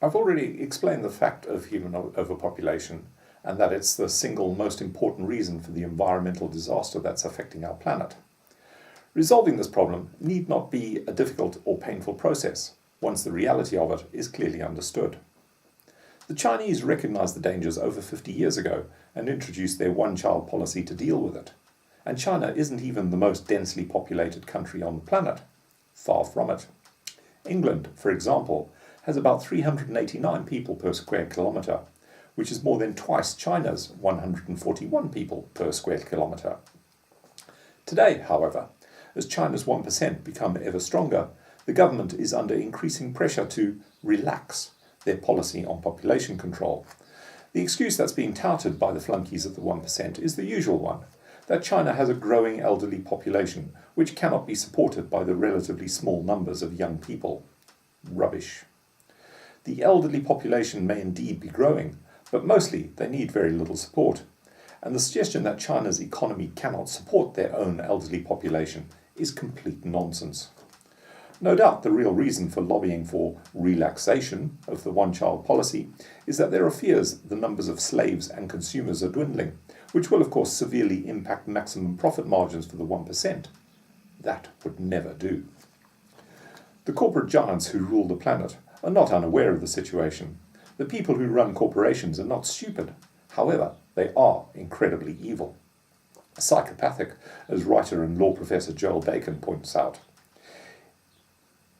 I've already explained the fact of human overpopulation and that it's the single most important reason for the environmental disaster that's affecting our planet. Resolving this problem need not be a difficult or painful process, once the reality of it is clearly understood. The Chinese recognized the dangers over 50 years ago and introduced their one-child policy to deal with it. And China isn't even the most densely populated country on the planet. Far from it. England, for example, has about 389 people per square kilometre, which is more than twice China's 141 people per square kilometre. Today, however, as China's 1% become ever stronger, the government is under increasing pressure to relax their policy on population control. The excuse that's being touted by the flunkies of the 1% is the usual one, that China has a growing elderly population which cannot be supported by the relatively small numbers of young people. Rubbish. The elderly population may indeed be growing, but mostly they need very little support. And the suggestion that China's economy cannot support their own elderly population is complete nonsense. No doubt the real reason for lobbying for relaxation of the one-child policy is that there are fears the numbers of slaves and consumers are dwindling, which will of course severely impact maximum profit margins for the 1%. That would never do. The corporate giants who rule the planet are not unaware of the situation. The people who run corporations are not stupid. However, they are incredibly evil. Psychopathic, as writer and law professor Joel Bacon points out.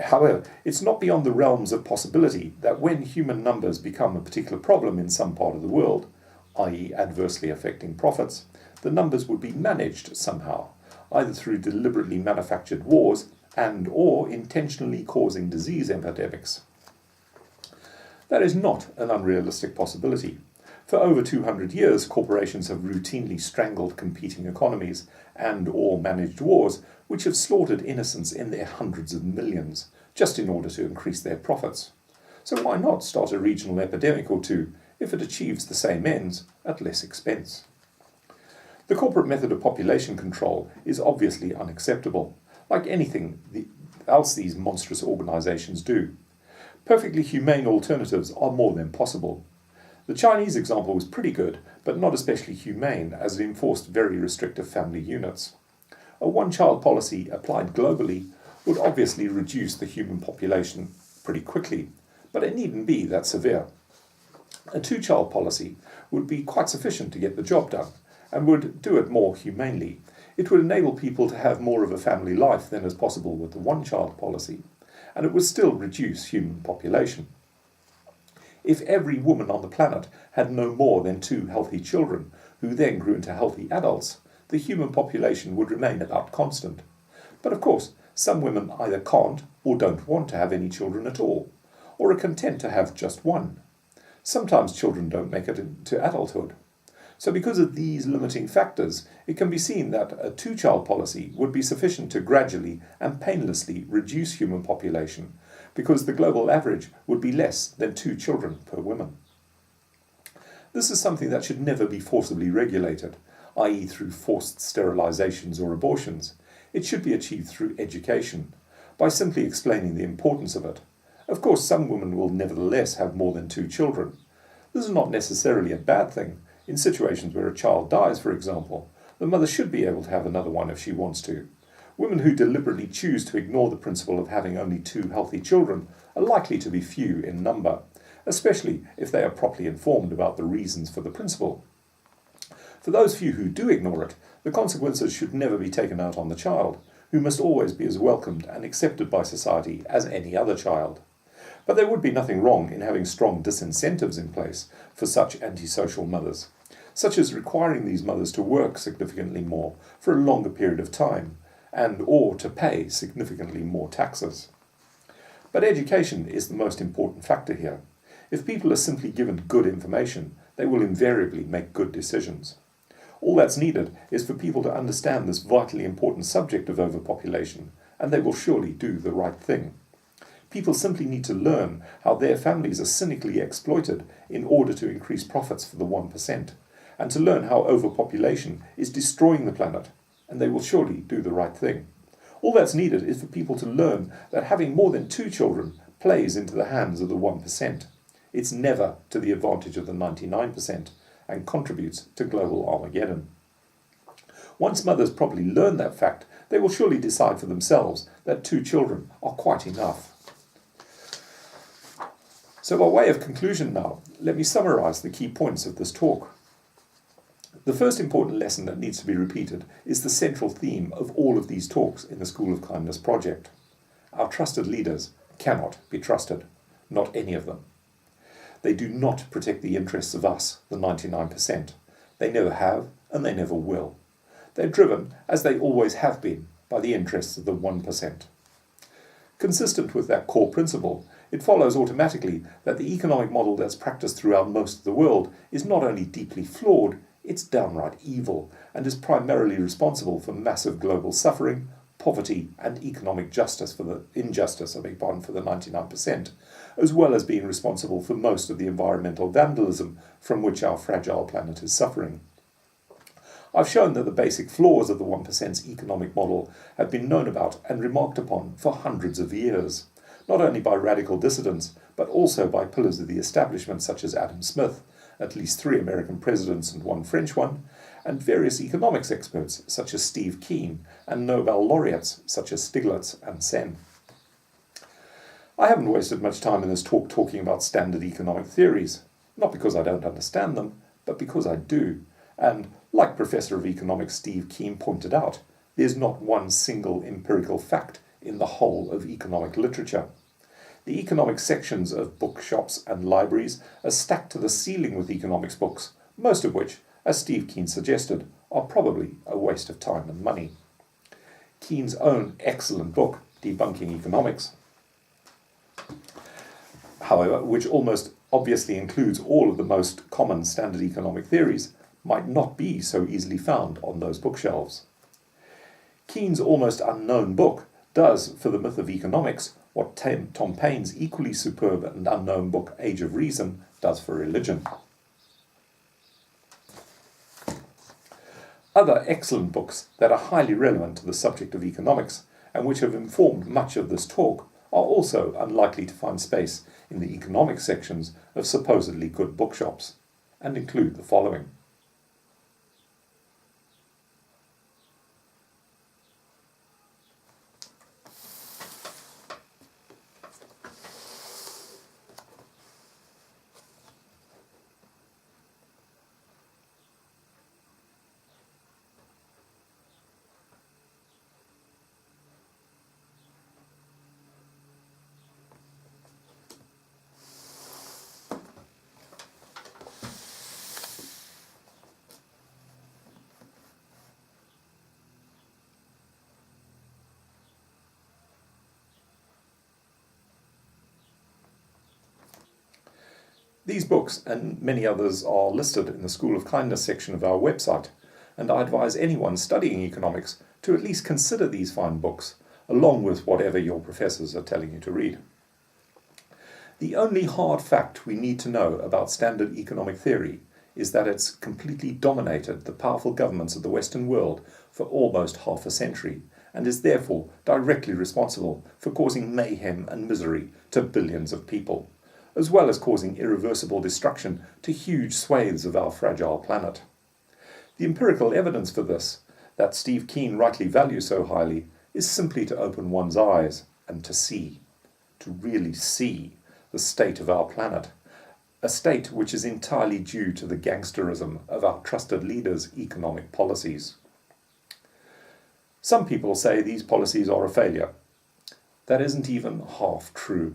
However, it's not beyond the realms of possibility that when human numbers become a particular problem in some part of the world, i.e. adversely affecting profits, the numbers would be managed somehow, either through deliberately manufactured wars and/or intentionally causing disease epidemics. That is not an unrealistic possibility. For over 200 years, corporations have routinely strangled competing economies and/or managed wars which have slaughtered innocents in their hundreds of millions, just in order to increase their profits. So why not start a regional epidemic or two, if it achieves the same ends at less expense? The corporate method of population control is obviously unacceptable, like anything else these monstrous organizations do. Perfectly humane alternatives are more than possible. The Chinese example was pretty good, but not especially humane, as it enforced very restrictive family units. A one-child policy applied globally would obviously reduce the human population pretty quickly, but it needn't be that severe. A two-child policy would be quite sufficient to get the job done, and would do it more humanely. It would enable people to have more of a family life than is possible with the one-child policy, and it would still reduce human population. If every woman on the planet had no more than 2 healthy children, who then grew into healthy adults, the human population would remain about constant. But of course, some women either can't or don't want to have any children at all, or are content to have just one. Sometimes children don't make it into adulthood. So because of these limiting factors, it can be seen that a two-child policy would be sufficient to gradually and painlessly reduce human population, because the global average would be less than 2 children per woman. This is something that should never be forcibly regulated, i.e. through forced sterilizations or abortions. It should be achieved through education, by simply explaining the importance of it. Of course, some women will nevertheless have more than 2 children. This is not necessarily a bad thing. In situations where a child dies, for example, the mother should be able to have another one if she wants to. Women who deliberately choose to ignore the principle of having only 2 healthy children are likely to be few in number, especially if they are properly informed about the reasons for the principle. For those few who do ignore it, the consequences should never be taken out on the child, who must always be as welcomed and accepted by society as any other child. But there would be nothing wrong in having strong disincentives in place for such antisocial mothers, such as requiring these mothers to work significantly more for a longer period of time, and or to pay significantly more taxes. But education is the most important factor here. If people are simply given good information, they will invariably make good decisions. All that's needed is for people to understand this vitally important subject of overpopulation, and they will surely do the right thing. People simply need to learn how their families are cynically exploited in order to increase profits for the 1%, and to learn how overpopulation is destroying the planet, and they will surely do the right thing. All that's needed is for people to learn that having more than 2 children plays into the hands of the 1%. It's never to the advantage of the 99% and contributes to global Armageddon. Once mothers properly learn that fact, they will surely decide for themselves that 2 children are quite enough. So by way of conclusion now, let me summarize the key points of this talk. The first important lesson that needs to be repeated is the central theme of all of these talks in the School of Kindness project. Our trusted leaders cannot be trusted, not any of them. They do not protect the interests of us, the 99%. They never have, and they never will. They're driven, as they always have been, by the interests of the 1%. Consistent with that core principle, it follows automatically that the economic model that's practiced throughout most of the world is not only deeply flawed, it's downright evil, and is primarily responsible for massive global suffering, poverty, and economic injustice for the 99%, as well as being responsible for most of the environmental vandalism from which our fragile planet is suffering. I've shown that the basic flaws of the 1%'s economic model have been known about and remarked upon for hundreds of years, not only by radical dissidents, but also by pillars of the establishment such as Adam Smith, at least 3 American presidents and 1 French one, and various economics experts such as Steve Keen, and Nobel laureates such as Stiglitz and Sen. I haven't wasted much time in this talk talking about standard economic theories, not because I don't understand them, but because I do. And, like Professor of Economics Steve Keen pointed out, there's not one single empirical fact in the whole of economic literature. The economic sections of bookshops and libraries are stacked to the ceiling with economics books, most of which, as Steve Keen suggested, are probably a waste of time and money. Keen's own excellent book, Debunking Economics, however, which almost obviously includes all of the most common standard economic theories, might not be so easily found on those bookshelves. Keen's almost unknown book does, for the myth of economics, what Tom Paine's equally superb and unknown book, Age of Reason, does for religion. Other excellent books that are highly relevant to the subject of economics, and which have informed much of this talk, are also unlikely to find space in the economic sections of supposedly good bookshops, and include the following. These books and many others are listed in the School of Kindness section of our website, and I advise anyone studying economics to at least consider these fine books, along with whatever your professors are telling you to read. The only hard fact we need to know about standard economic theory is that it's completely dominated the powerful governments of the Western world for almost half a century, and is therefore directly responsible for causing mayhem and misery to billions of people, as well as causing irreversible destruction to huge swathes of our fragile planet. The empirical evidence for this, that Steve Keen rightly values so highly, is simply to open one's eyes and to really see the state of our planet, a state which is entirely due to the gangsterism of our trusted leaders' economic policies. Some people say these policies are a failure. That isn't even half true.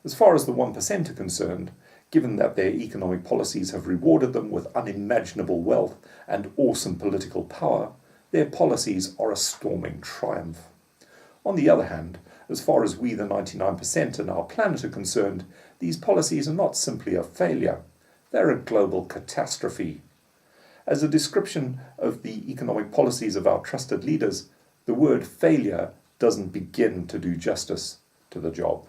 As far as the 1% are concerned, given that their economic policies have rewarded them with unimaginable wealth and awesome political power, their policies are a storming triumph. On the other hand, as far as we the 99% and our planet are concerned, these policies are not simply a failure, they're a global catastrophe. As a description of the economic policies of our trusted leaders, the word failure doesn't begin to do justice to the job.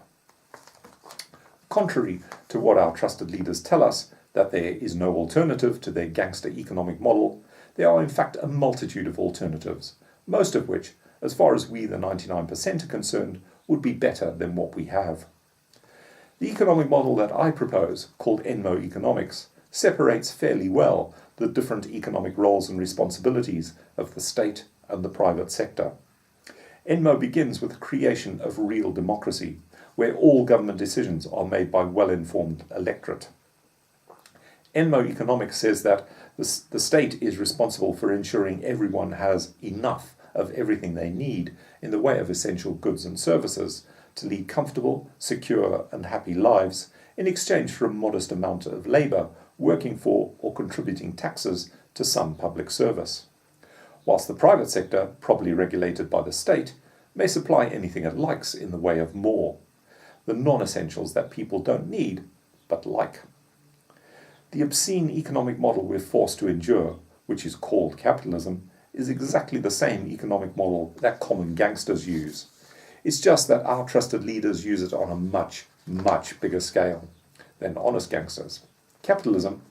Contrary to what our trusted leaders tell us, that there is no alternative to their gangster economic model, there are in fact a multitude of alternatives, most of which, as far as we the 99% are concerned, would be better than what we have. The economic model that I propose, called Enmo economics, separates fairly well the different economic roles and responsibilities of the state and the private sector. Enmo begins with the creation of real democracy, where all government decisions are made by well-informed electorate. Enmo economics says that the state is responsible for ensuring everyone has enough of everything they need in the way of essential goods and services to lead comfortable, secure and happy lives in exchange for a modest amount of labour working for or contributing taxes to some public service. Whilst the private sector, properly regulated by the state, may supply anything it likes in the way of more, the non-essentials that people don't need but like. The obscene economic model we're forced to endure, which is called capitalism, is exactly the same economic model that common gangsters use. It's just that our trusted leaders use it on a much, much bigger scale than honest gangsters. Capitalism,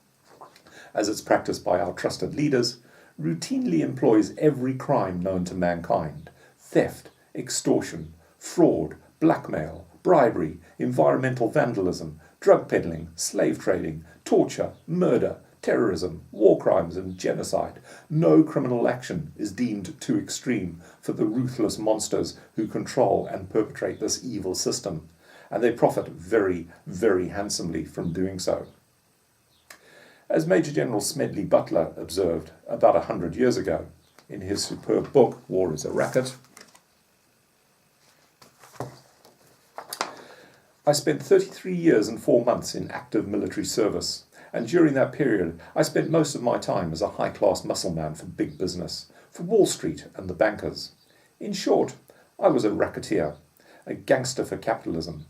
as it's practiced by our trusted leaders, routinely employs every crime known to mankind: theft, extortion, fraud, blackmail, bribery, environmental vandalism, drug peddling, slave trading, torture, murder, terrorism, war crimes and genocide. No criminal action is deemed too extreme for the ruthless monsters who control and perpetrate this evil system, and they profit very, very handsomely from doing so. As Major General Smedley Butler observed about 100 years ago in his superb book, War is a Racket, I spent 33 years and 4 months in active military service, and during that period I spent most of my time as a high-class muscle man for big business, for Wall Street and the bankers. In short, I was a racketeer, a gangster for capitalism.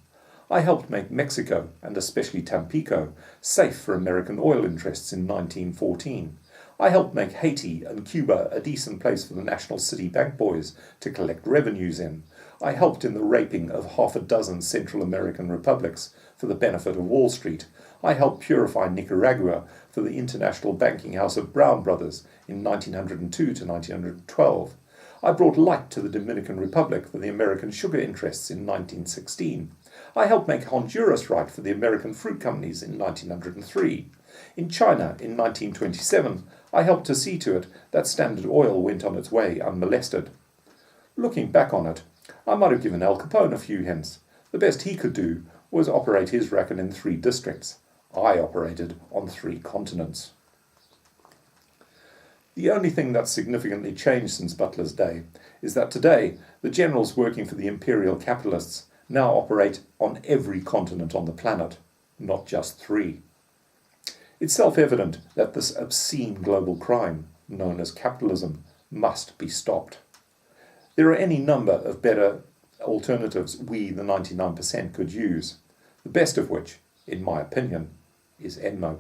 I helped make Mexico, and especially Tampico, safe for American oil interests in 1914. I helped make Haiti and Cuba a decent place for the National City Bank boys to collect revenues in. I helped in the raping of half a dozen Central American republics for the benefit of Wall Street. I helped purify Nicaragua for the international banking house of Brown Brothers in 1902 to 1912. I brought light to the Dominican Republic for the American sugar interests in 1916. I helped make Honduras right for the American fruit companies in 1903. In China in 1927, I helped to see to it that Standard Oil went on its way unmolested. Looking back on it, I might have given Al Capone a few hints. The best he could do was operate his racket in 3 districts. I operated on 3 continents. The only thing that's significantly changed since Butler's day is that today the generals working for the imperial capitalists now operate on every continent on the planet, not just 3. It's self-evident that this obscene global crime, known as capitalism, must be stopped. There are any number of better alternatives we, the 99%, could use, the best of which, in my opinion, is Enmo.